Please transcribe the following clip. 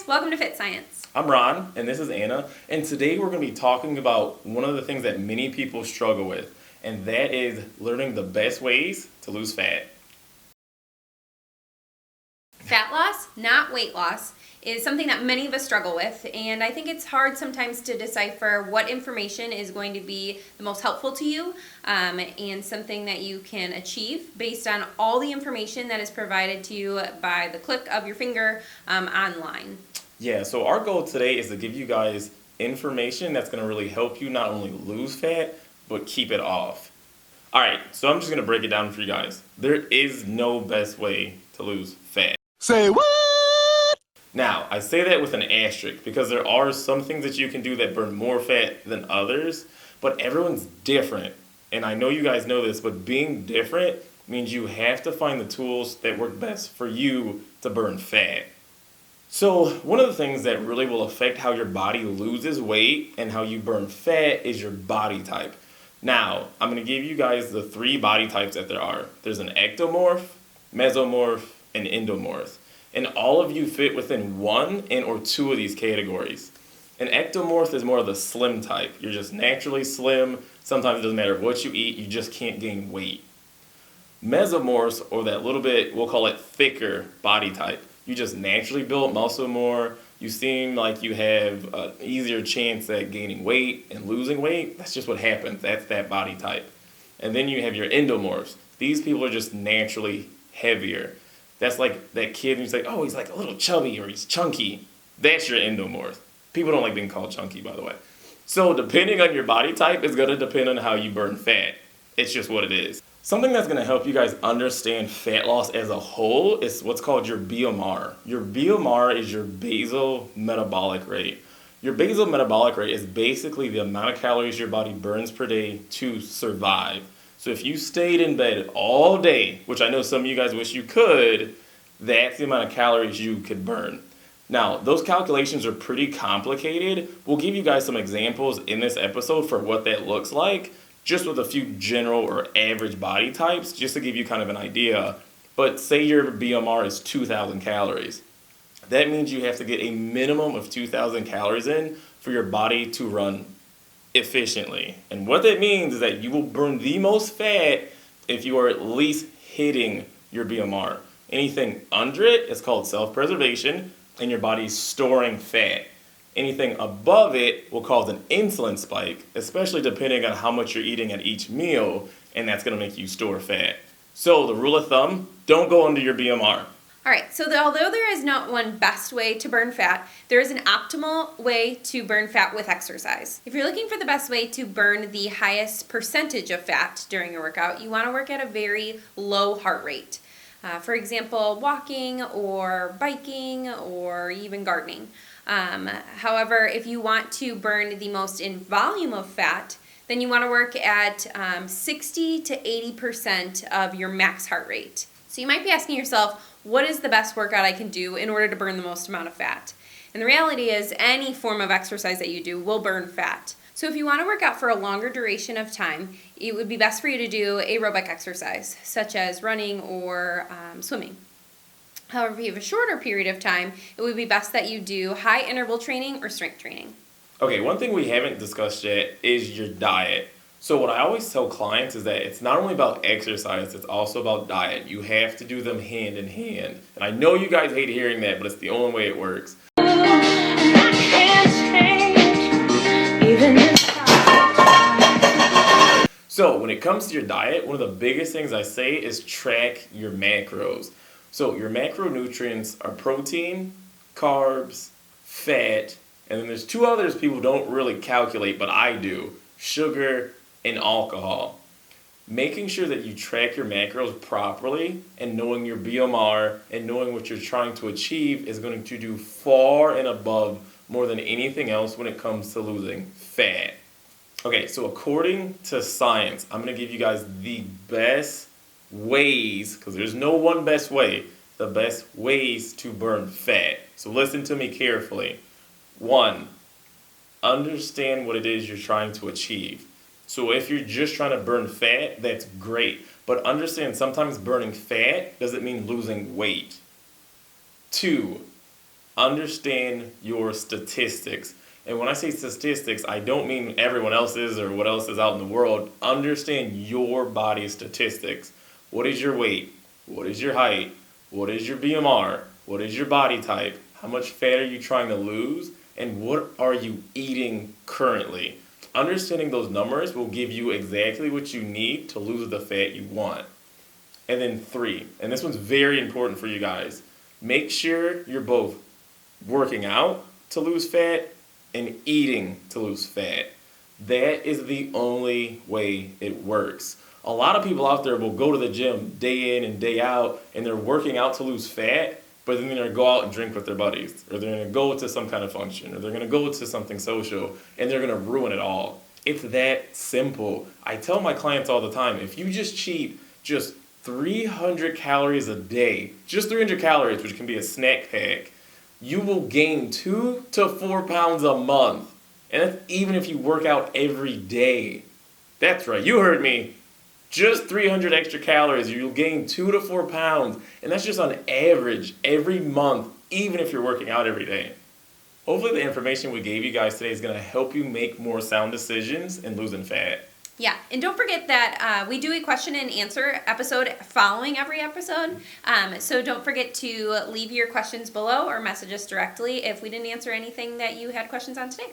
guys, welcome to Fit Science. I'm Ron, and this is Anna, and today we're going to be talking about one of the things that many people struggle with, and that is learning the best ways to lose fat. Fat loss, not weight loss, is something that many of us struggle with, and I think it's hard sometimes to decipher what information is going to be the most helpful to you and something that you can achieve based on all the information that is provided to you by the click of your finger online. Yeah, so our goal today is to give you guys information that's going to really help you not only lose fat, but keep it off. Alright, so I'm just going to break it down for you guys. There is no best way to lose fat. Say what? Now, I say that with an asterisk because there are some things that you can do that burn more fat than others, but everyone's different. And I know you guys know this, but being different means you have to find the tools that work best for you to burn fat. So, one of the things that really will affect how your body loses weight and how you burn fat is your body type. Now, I'm going to give you guys the 3 body types that there are. There's an ectomorph, mesomorph, and endomorph. And all of you fit within one and or 2 of these categories. An ectomorph is more of the slim type. You're just naturally slim. Sometimes it doesn't matter what you eat, you just can't gain weight. Mesomorphs, or that little bit, we'll call it thicker body type. You just naturally build muscle more. You seem like you have an easier chance at gaining weight and losing weight. That's just what happens. That's that body type. And then you have your endomorphs. These people are just naturally heavier. That's like that kid who's like, oh, he's like a little chubby or he's chunky. That's your endomorph. People don't like being called chunky, by the way. So depending on your body type is going to depend on how you burn fat. It's just what it is. Something that's going to help you guys understand fat loss as a whole is what's called your BMR. Your BMR is your basal metabolic rate. Your basal metabolic rate is basically the amount of calories your body burns per day to survive. So if you stayed in bed all day, which I know some of you guys wish you could, that's the amount of calories you could burn. Now, those calculations are pretty complicated. We'll give you guys some examples in this episode for what that looks like, just with a few general or average body types, just to give you kind of an idea. But say your BMR is 2,000 calories. That means you have to get a minimum of 2,000 calories in for your body to run efficiently. And what that means is that you will burn the most fat if you are at least hitting your BMR. Anything under it is called self-preservation, and your body's storing fat. Anything above it will cause an insulin spike, especially depending on how much you're eating at each meal, and that's going to make you store fat. So the rule of thumb, don't go under your BMR. All right, so although there is not one best way to burn fat, there is an optimal way to burn fat with exercise. If you're looking for the best way to burn the highest percentage of fat during your workout, you want to work at a very low heart rate. For example, walking or biking or even gardening. However, if you want to burn the most in volume of fat, then you want to work at 60 to 80% of your max heart rate. So you might be asking yourself, what is the best workout I can do in order to burn the most amount of fat? And the reality is any form of exercise that you do will burn fat. So if you want to work out for a longer duration of time, it would be best for you to do aerobic exercise, such as running or swimming. However, if you have a shorter period of time, it would be best that you do high interval training or strength training. Okay, one thing we haven't discussed yet is your diet. So what I always tell clients is that it's not only about exercise, it's also about diet. You have to do them hand in hand. And I know you guys hate hearing that, but it's the only way it works. So when it comes to your diet, one of the biggest things I say is track your macros. So your macronutrients are protein, carbs, fat, and then there's 2 others people don't really calculate, but I do: sugar and alcohol. Making sure that you track your macros properly and knowing your BMR and knowing what you're trying to achieve is going to do far and above more than anything else when it comes to losing fat. Okay, so according to science, I'm going to give you guys the best ways, because there's no one best way, the best ways to burn fat. So listen to me carefully. 1, understand what it is you're trying to achieve. So if you're just trying to burn fat, that's great. But understand, sometimes burning fat doesn't mean losing weight. 2, understand your statistics. And when I say statistics, I don't mean everyone else's or what else is out in the world. Understand your body's statistics. What is your weight? What is your height? What is your BMR? What is your body type? How much fat are you trying to lose? And what are you eating currently? Understanding those numbers will give you exactly what you need to lose the fat you want. And then 3, and this one's very important for you guys, make sure you're both working out to lose fat and eating to lose fat. That is the only way it works. A lot of people out there will go to the gym day in and day out and they're working out to lose fat, but then they're going to go out and drink with their buddies, or they're going to go to some kind of function, or they're going to go to something social, and they're going to ruin it all. It's that simple. I tell my clients all the time, if you just cheat just 300 calories a day, just 300 calories, which can be a snack pack, you will gain 2 to 4 pounds a month. And that's even if you work out every day. That's right, you heard me. Just 300 extra calories, you'll gain 2 to 4 pounds. And that's just on average every month, even if you're working out every day. Hopefully the information we gave you guys today is going to help you make more sound decisions in losing fat. Yeah, and don't forget that we do a question and answer episode following every episode. So don't forget to leave your questions below or message us directly if we didn't answer anything that you had questions on today.